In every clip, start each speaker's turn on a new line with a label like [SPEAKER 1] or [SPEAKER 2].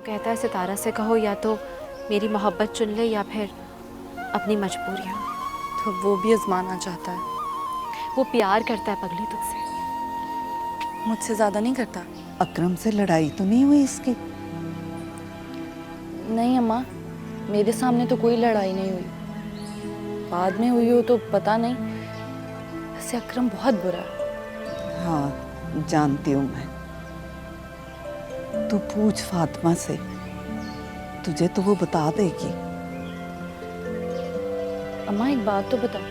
[SPEAKER 1] वो कहता है सितारा से कहो या तो मेरी मोहब्बत चुन ले या फिर अपनी मजबूरियाँ।
[SPEAKER 2] तो वो भी आजमाना चाहता है।
[SPEAKER 1] वो प्यार करता है पगली तुझसे।
[SPEAKER 2] मुझसे ज़्यादा नहीं करता।
[SPEAKER 3] अकरम से लड़ाई तो नहीं हुई इसकी?
[SPEAKER 2] नहीं अम्मा, मेरे सामने तो कोई लड़ाई नहीं हुई। बाद में हुई हो तो पता नहीं। वैसे अकरम बहुत बुरा है।
[SPEAKER 3] हाँ जानती हूँ मैं। तू पूछ फातिमा से, तुझे तो वो बता देगी।
[SPEAKER 2] अम्मा एक बात तो बताओ,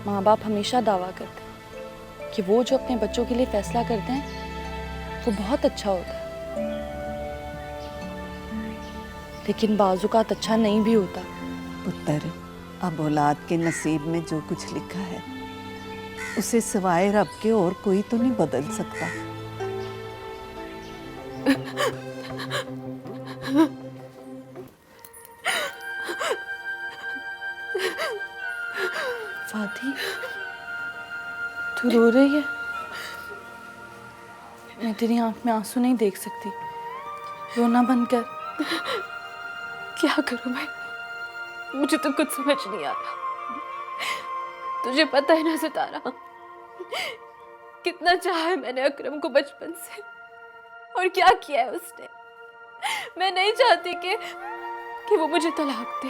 [SPEAKER 2] माँ बाप हमेशा दावा करते हैं कि वो जो अपने बच्चों के लिए फैसला करते हैं वो बहुत अच्छा होता है, लेकिन बाजुकात अच्छा नहीं भी होता।
[SPEAKER 3] पुत्र, अब औलाद के नसीब में जो कुछ लिखा है उसे सिवाय रब के और कोई तो नहीं बदल सकता।
[SPEAKER 2] फाती, तू रो रही है? मैं तेरी आंख में आंसू नहीं देख सकती, रोना बंद कर।
[SPEAKER 1] क्या करूं मैं? मुझे तो कुछ समझ नहीं आ रहा। तुझे पता है ना सितारा, कितना चाहा है मैंने अकरम को बचपन से, और क्या किया है उसने। मैं नहीं चाहती कि वो मुझे तलाक दे,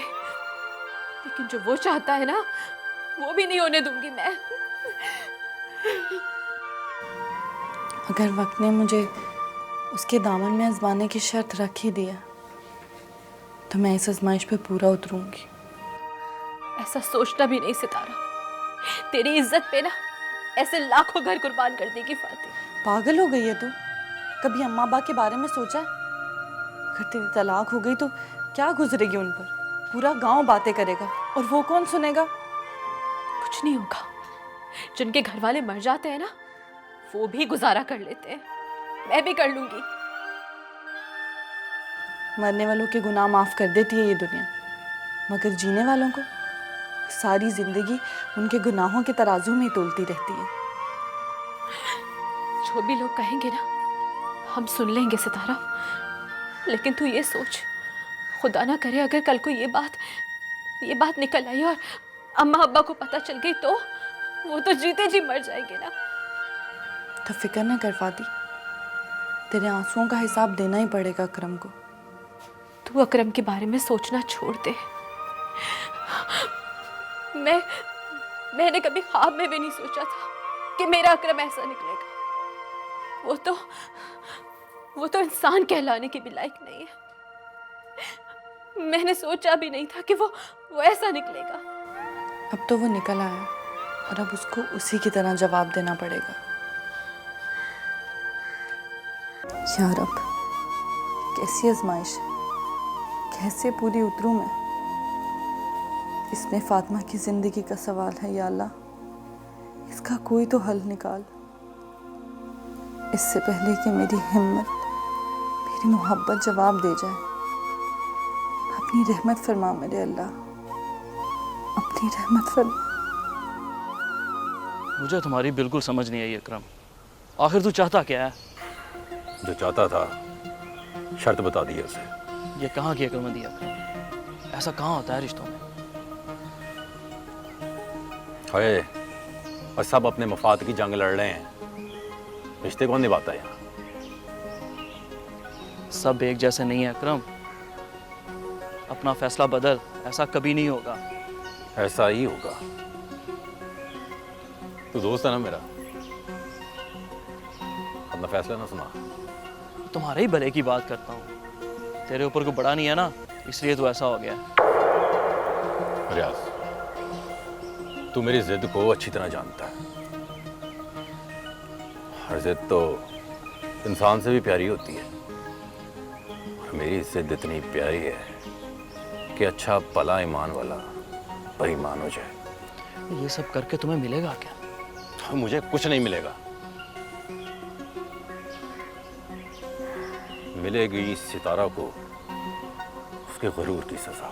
[SPEAKER 1] लेकिन जो वो चाहता है ना वो भी नहीं होने दूंगी मैं।
[SPEAKER 2] अगर वक्त ने मुझे उसके दामन में आजमाने की शर्त रख ही दिया तो मैं इस आजमाइश पे पूरा उतरूंगी।
[SPEAKER 1] ऐसा सोचना भी नहीं सितारा, तेरी इज्जत पे ना ऐसे लाखों घर कुर्बान कर देगी फातिमा।
[SPEAKER 2] पागल हो गई है तू? कभी अम्मा अब्बा के बारे में सोचा है? अगर तेरी तलाक हो गई तो क्या गुजरेगी उन पर? पूरा गांव बातें करेगा और वो कौन सुनेगा?
[SPEAKER 1] कुछ नहीं होगा। जिनके घर वाले मर जाते हैं ना वो भी गुजारा कर लेते हैं, मैं भी कर लूंगी।
[SPEAKER 2] मरने वालों के गुनाह माफ कर देती है ये दुनिया, मगर जीने वालों को सारी जिंदगी उनके गुनाहों के तराजू में ही तोलती रहती है।
[SPEAKER 1] जो भी लोग कहेंगे ना हम सुन लेंगे सितारा, लेकिन तू ये सोच, खुदा ना करे अगर कल को ये बात निकल आई और अम्मा अब्बा को पता चल गई तो वो तो जीते जी मर जाएंगे ना।
[SPEAKER 2] तो फिक्र न कर फाती, तेरे आंसुओं का हिसाब देना ही पड़ेगा अकरम को।
[SPEAKER 1] तू अकरम के बारे में सोचना छोड़ दे। मैंने कभी ख्वाब में भी नहीं सोचा था कि मेरा अकरम ऐसा निकलेगा। वो तो इंसान कहलाने के भी लायक नहीं है। मैंने सोचा भी नहीं था कि वो ऐसा निकलेगा।
[SPEAKER 2] अब तो वो निकल आया और अब उसको उसी की तरह जवाब देना पड़ेगा। या रब, कैसी आजमाइश है, कैसे पूरी उतरूं मैं? इसमें फातिमा की जिंदगी का सवाल है। या अल्लाह, इसका कोई तो हल निकाल। इससे पहले कि मेरी हिम्मत, मेरी मोहब्बत जवाब दे जाए, अपनी रहमत फरमा मेरे अल्लाह, अपनी रहमत फरमा।
[SPEAKER 4] मुझे तुम्हारी बिल्कुल समझ नहीं आई अकरम। आखिर तू चाहता क्या है?
[SPEAKER 5] जो चाहता था शर्त बता दी है उसे।
[SPEAKER 4] ये कहाँ की अकलमंदी है अकरम? ऐसा कहाँ होता है रिश्तों में?
[SPEAKER 5] है और सब अपने मफाद की जंग लड़ रहे हैं, रिश्ते कौन निभाता है यहाँ?
[SPEAKER 4] सब एक जैसे नहीं है अकरम। अपना फैसला बदल, ऐसा कभी नहीं होगा।
[SPEAKER 5] ऐसा ही होगा। तू दोस्त है ना मेरा, अपना फैसला ना सुना।
[SPEAKER 4] तुम्हारे ही भले की बात करता हूँ। तेरे ऊपर कोई बड़ा नहीं है ना, इसलिए तो ऐसा हो गया।
[SPEAKER 5] रियाज, तू मेरी जिद को अच्छी तरह जानता है। हर जिद तो इंसान से भी प्यारी होती है, और मेरी जिद इतनी प्यारी है कि अच्छा भला ईमान वाला बेईमान हो जाए।
[SPEAKER 4] ये सब करके तुम्हें मिलेगा क्या?
[SPEAKER 5] मुझे कुछ नहीं मिलेगा। मिलेगी इस सितारा को उसके गुरूर की सजा।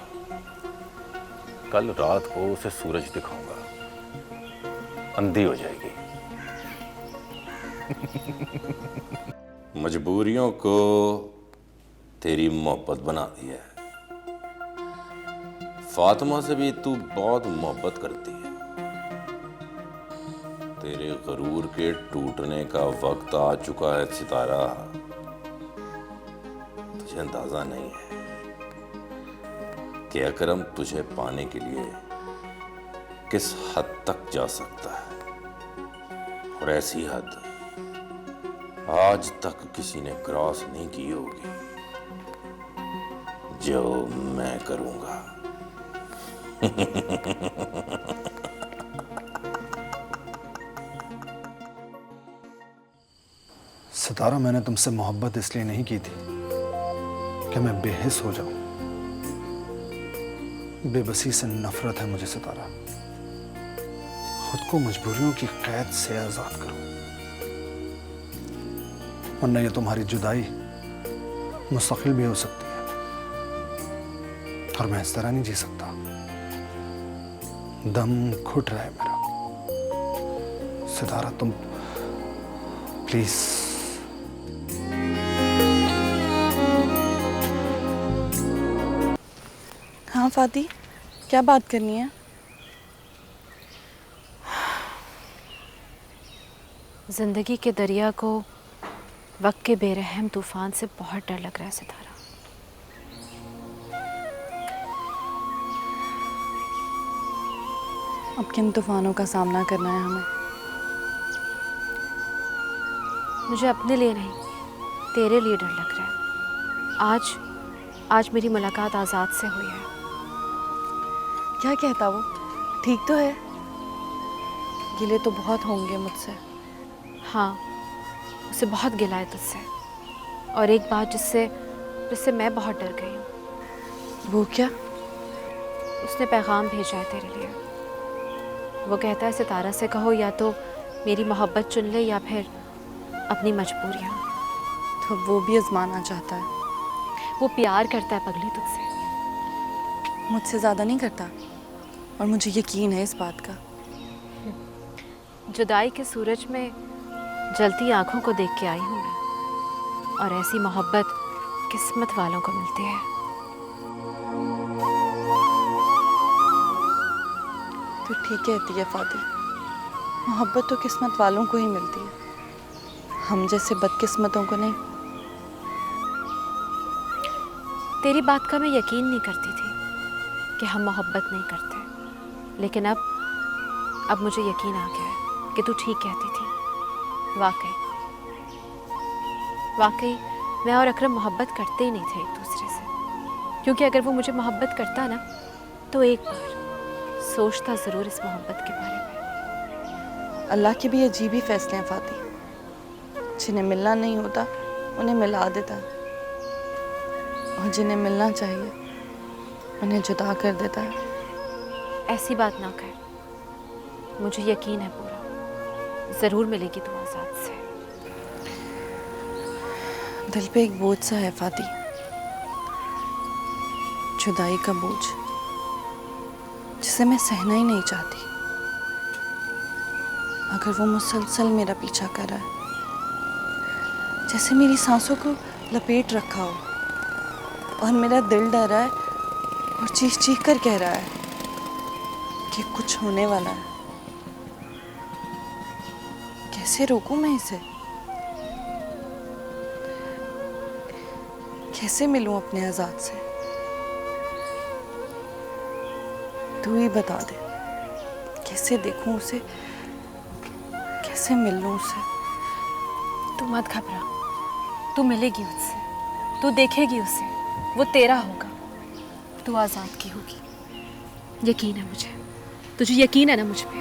[SPEAKER 5] कल रात को उसे सूरज दिखाऊंगा, अंधी हो जाएगी।
[SPEAKER 6] मजबूरियों को
[SPEAKER 5] तेरी मोहब्बत बना दी है। फातिमा से भी तू बहुत मोहब्बत करती है। तेरे गरूर के टूटने का वक्त आ चुका है सितारा। तुझे अंदाजा नहीं है कि अकरम तुझे पाने के लिए किस हद तक जा सकता है, और ऐसी हद आज तक किसी ने क्रॉस नहीं की होगी जो मैं करूंगा।
[SPEAKER 6] सितारा, मैंने तुमसे मोहब्बत इसलिए नहीं की थी कि मैं बेहिस हो जाऊं। बेबसी से नफरत है मुझे सितारा। खुद को मजबूरियों की कैद से आजाद करो, वरना ये तुम्हारी जुदाई मुस्तकिल भी हो सकती है, और मैं इस तरह नहीं जी सकता। दम घुट रहा है मेरा। सितारा, तुम प्लीज।
[SPEAKER 2] हाँ फाती, क्या बात करनी है?
[SPEAKER 1] जिंदगी के दरिया को वक्त के बेरहम तूफान से बहुत डर लग रहा है सितारा।
[SPEAKER 2] अब किन तूफानों का सामना करना है हमें?
[SPEAKER 1] मुझे अपने लिए नहीं, तेरे लिए डर लग रहा है। आज मेरी मुलाकात आज़ाद से हुई है।
[SPEAKER 2] क्या कहता वो? ठीक तो है? गिले तो बहुत होंगे मुझसे।
[SPEAKER 1] हाँ, उसे बहुत गिला है तुझसे, और एक बात जिससे मैं बहुत डर गई हूँ।
[SPEAKER 2] वो क्या?
[SPEAKER 1] उसने पैगाम भेजा है तेरे लिए। वो कहता है सितारा से कहो या तो मेरी मोहब्बत चुन ले या फिर अपनी मजबूरियाँ।
[SPEAKER 2] तो वो भी आजमाना चाहता है।
[SPEAKER 1] वो प्यार करता है पगली तुझसे।
[SPEAKER 2] मुझसे ज़्यादा नहीं करता, और मुझे यकीन है इस बात का।
[SPEAKER 1] जुदाई के सूरज में जलती आंखों को देख के आई हूँ मैं, और ऐसी मोहब्बत किस्मत वालों को मिलती है।
[SPEAKER 2] तो ठीक कहती है फाती, मोहब्बत तो किस्मत वालों को ही मिलती है, हम जैसे बदकिस्मतों को नहीं।
[SPEAKER 1] तेरी बात का मैं यकीन नहीं करती थी कि हम मोहब्बत नहीं करते, लेकिन अब मुझे यकीन आ गया है कि तू ठीक कहती थी। वाकई मैं और अकरम मोहब्बत करते ही नहीं थे एक दूसरे से, क्योंकि अगर वो मुझे मोहब्बत करता ना तो एक बार सोचता ज़रूर इस मोहब्बत के बारे में।
[SPEAKER 2] अल्लाह के भी अजीब ही फैसले हैं फाती। जिन्हें मिलना नहीं होता उन्हें मिला देता है, और जिन्हें मिलना चाहिए उन्हें जुदा कर देता है।
[SPEAKER 1] ऐसी बात ना कर, मुझे यकीन है पूरा, ज़रूर मिलेगी तू आज़ाद से।
[SPEAKER 2] दिल पे एक बोझ सा है फाती, जुदाई का बोझ, जिसे मैं सहना ही नहीं चाहती। अगर वो मुसलसल मेरा पीछा कर रहा है, जैसे मेरी सांसों को लपेट रखा हो, और मेरा दिल डर रहा है और चीख चीख कर कह रहा है कि कुछ होने वाला है, कैसे रोकूं मैं इसे? कैसे मिलूं अपने आजाद से? तू ही बता दे, कैसे देखूं उसे, कैसे मिल लूं उसे?
[SPEAKER 1] तू मत घबरा, तू मिलेगी उससे, तू देखेगी उसे, वो तेरा होगा, तू आज़ाद की होगी। यकीन है मुझे, तुझे यकीन है ना मुझ पे?